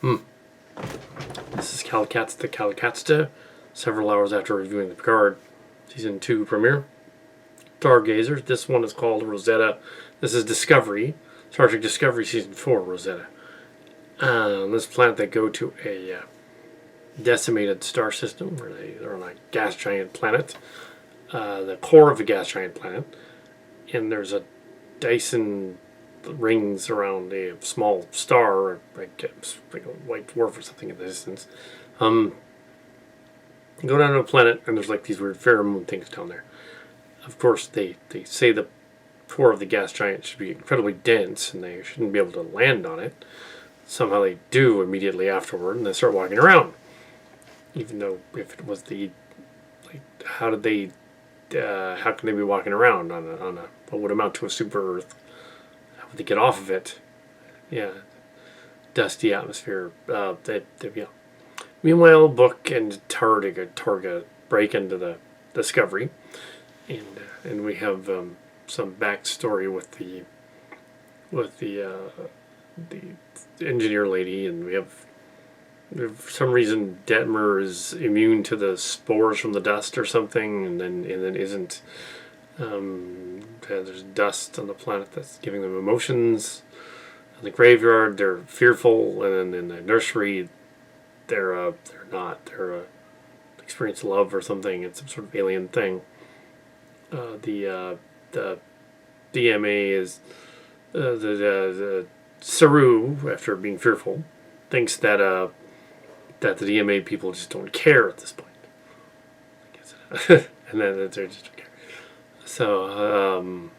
This is Kal Kat's the Kal Katsta, several hours after reviewing the Picard Season 2 premiere. Stargazers, this one is called Rosetta. This is Discovery, Star Trek Discovery Season 4, Rosetta. On this planet they go to a decimated star system, where they're on a gas giant planet, the core of a gas giant planet, and there's a Dyson rings around a small star, like a white dwarf or something in the distance. Go down to a planet, and there's like these weird pheromone things down there. Of course, they say the core of the gas giant should be incredibly dense, and they shouldn't be able to land on it. Somehow they do immediately afterward, and they start walking around. Even though if it was the, like, how can they be walking around on a what would amount to a super Earth? How would they get off of it? Yeah, dusty atmosphere. Yeah. Meanwhile, Book and Targa break into the Discovery, and we have some backstory with the engineer lady, and we have, for some reason, Detmer is immune to the spores from the dust or something, and then isn't. There's dust on the planet that's giving them emotions. In the graveyard, they're fearful, and then in the nursery, they're not. They're experience love or something. It's some sort of alien thing. The DMA is the Saru, after being fearful, thinks that the DMA people just don't care at this point. I guess. And then they just don't care. So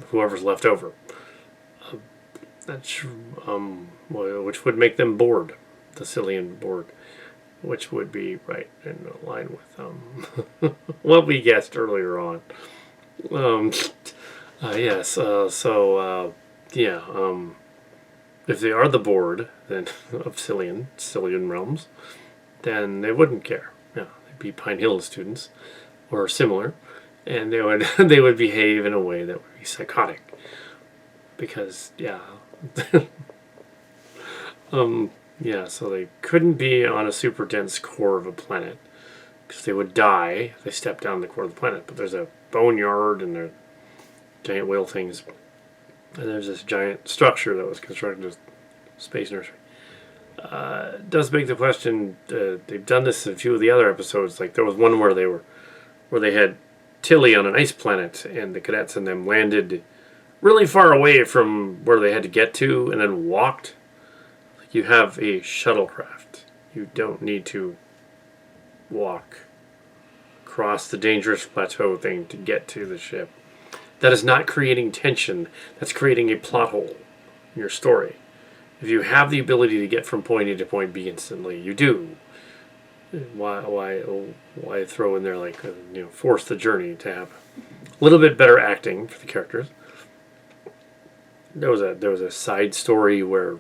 whoever's left over, which would make them bored, the Cillian bored, which would be right in line with what we guessed earlier on. Yes. If they are the board then of Cillian realms, then they wouldn't care. Yeah, they'd be Pine Hill students or similar, and they would behave in a way that would be psychotic. Because so they couldn't be on a super dense core of a planet, because they would die if they stepped down the core of the planet. But there's a boneyard, and there are giant whale things, and there's this giant structure that was constructed as space nursery. It does beg the question. They've done this in a few of the other episodes. Like there was one where they had Tilly on an ice planet, and the cadets and them landed really far away from where they had to get to, and then walked. You have a shuttlecraft. You don't need to walk across the dangerous plateau thing to get to the ship. That is not creating tension. That's creating a plot hole in your story. If you have the ability to get from point A to point B instantly, you do. Why throw in there force the journey to have a little bit better acting for the characters? There was a side story where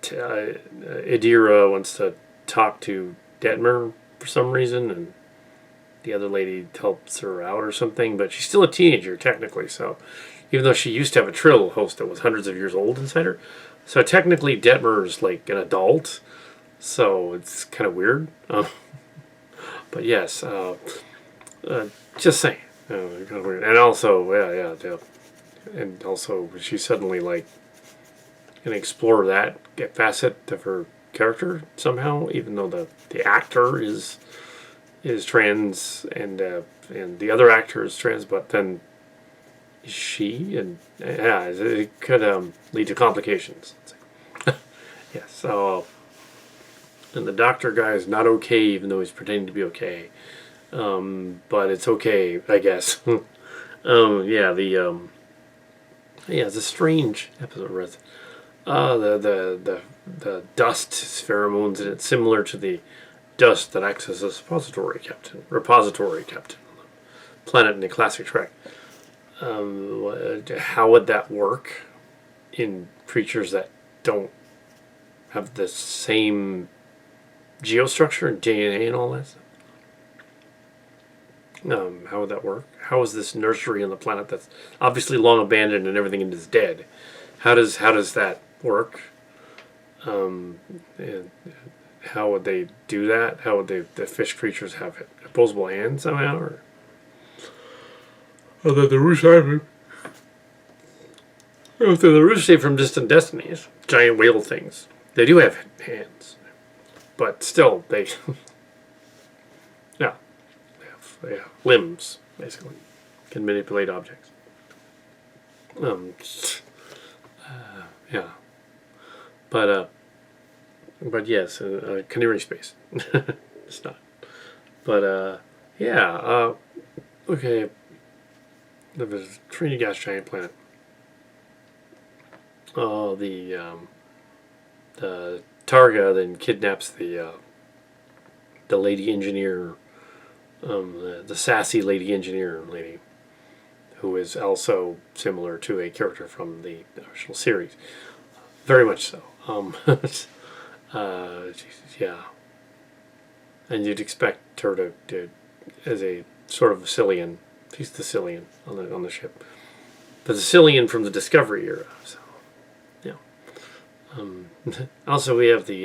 Idira wants to talk to Detmer for some reason, and the other lady helps her out or something, but she's still a teenager technically, so even though she used to have a Trill host that was hundreds of years old inside her, so technically Detmer's like an adult, so it's kind of weird. But yes, just saying, kind of weird. And also, and also she's suddenly like gonna explore that facet of her character somehow, even though the actor is trans, and the other actor is trans, but then is she, and it could lead to complications. Yeah, so and the doctor guy is not okay, even though he's pretending to be okay, but it's okay, I guess. It's a strange episode. The dust is pheromones, and it's similar to the dust that acts as a repository captain on the planet in the classic Trek. How would that work in creatures that don't have the same geostructure and DNA and all that stuff? How would that work? How is this nursery on the planet that's obviously long abandoned and everything is dead? How does that work? And how would they do that? How would the fish creatures have opposable hands somehow? Or that the Rusev, if they're the Rusev from Distant Destinies, giant whale things, they do have hands, but still they, yeah, they have limbs basically, can manipulate objects. Yeah, but yes, Canary Space. It's not. But yeah. Okay. There's a Trinity gas giant planet. Oh, the Targa then kidnaps the lady engineer, the sassy lady engineer lady, who is also similar to a character from the original series. Very much so. Yeah. And you'd expect her to as a sort of Cillian. She's the Cillian on the ship. But the Cillian from the Discovery era. So, yeah. Also, we have the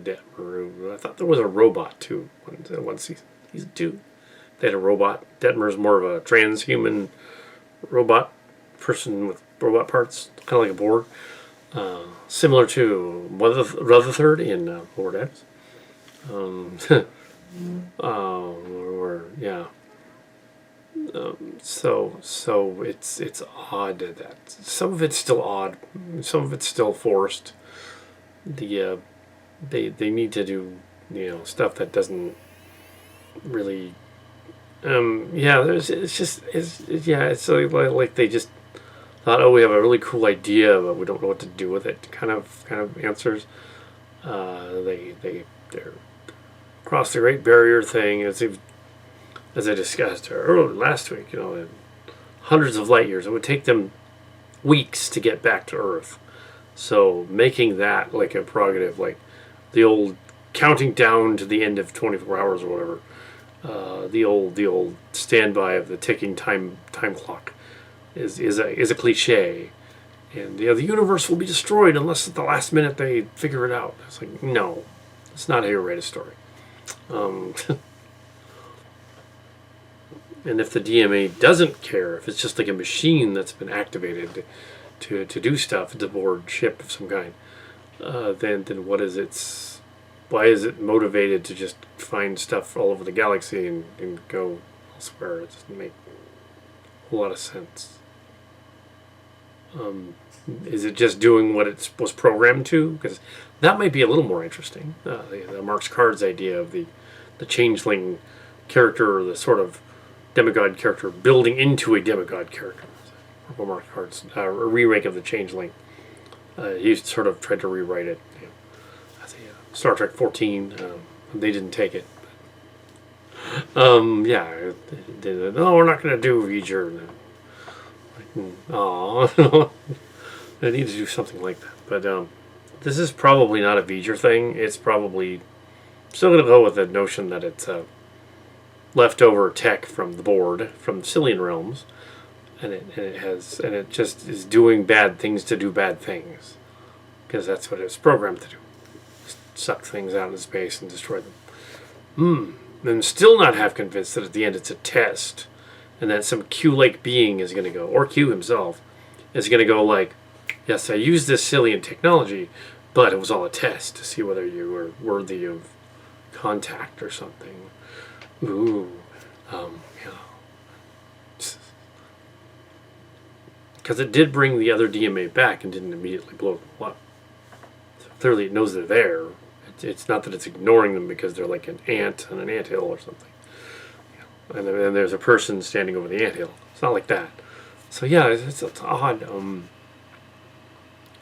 Detmer. I thought there was a robot, too, one season. Season 2. They had a robot. Detmer's more of a transhuman robot person with robot parts, kind of like a Borg. Similar to Rutherford in Lower Decks. Yeah. So it's odd that some of it's still odd, some of it's still forced. They need to do stuff that doesn't really yeah. It's like they just thought, oh, we have a really cool idea, but we don't know what to do with it. Kind of answers. They're across the Great Barrier thing, as I discussed earlier last week. Hundreds of light years. It would take them weeks to get back to Earth. So making that like a prerogative, like the old counting down to the end of 24 hours or whatever. The old standby of the ticking time clock is a cliche, and the universe will be destroyed unless at the last minute they figure it out. It's like, no, it's not how you write a story. And if the DMA doesn't care, if it's just like a machine that's been activated to do stuff, it's a board ship of some kind, then what is its? Why is it motivated to just find stuff all over the galaxy and go elsewhere? It doesn't make a lot of sense. Is it just doing what it was programmed to? Because that might be a little more interesting. The Mark's Cards idea of the changeling character, or the sort of demigod character building into a demigod character. Mark's Cards, a remake of the changeling. He sort of tried to rewrite it. Star Trek 14. They didn't take it. Yeah. No, we're not going to do V'ger. Oh, I need to do something like that. But this is probably not a V'ger thing. It's probably still going to go with the notion that it's leftover tech from the board, from the Cillian realms, and it just is doing bad things to do bad things, because that's what it's programmed to do: suck things out into space and destroy them. I'm still not half convinced that at the end it's a test, and that some Q-like being is going to go, or Q himself, is going to go like, yes, I used this Cillian technology, but it was all a test to see whether you were worthy of contact or something. Ooh, yeah. Because it did bring the other DMA back and didn't immediately blow them up. So clearly it knows they're there. It's not that it's ignoring them because they're like an ant on an anthill or something. And then there's a person standing over the anthill. It's not like that. So yeah, it's odd.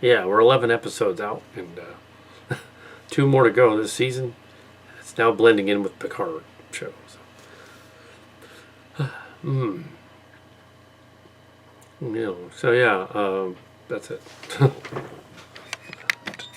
Yeah, we're 11 episodes out, and 2 more to go this season. It's now blending in with Picard show. So yeah, that's it.